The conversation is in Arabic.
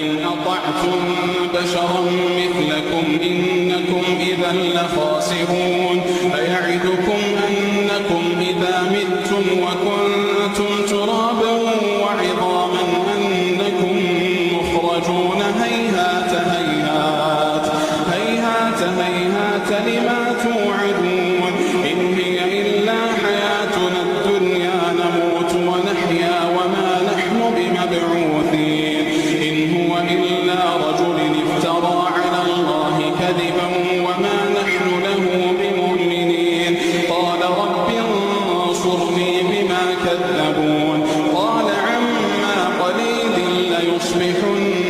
إن أطعتم بشرا مثلكم إنكم إذا لخاسرون أيعدكم أنكم إذا متم وكنتم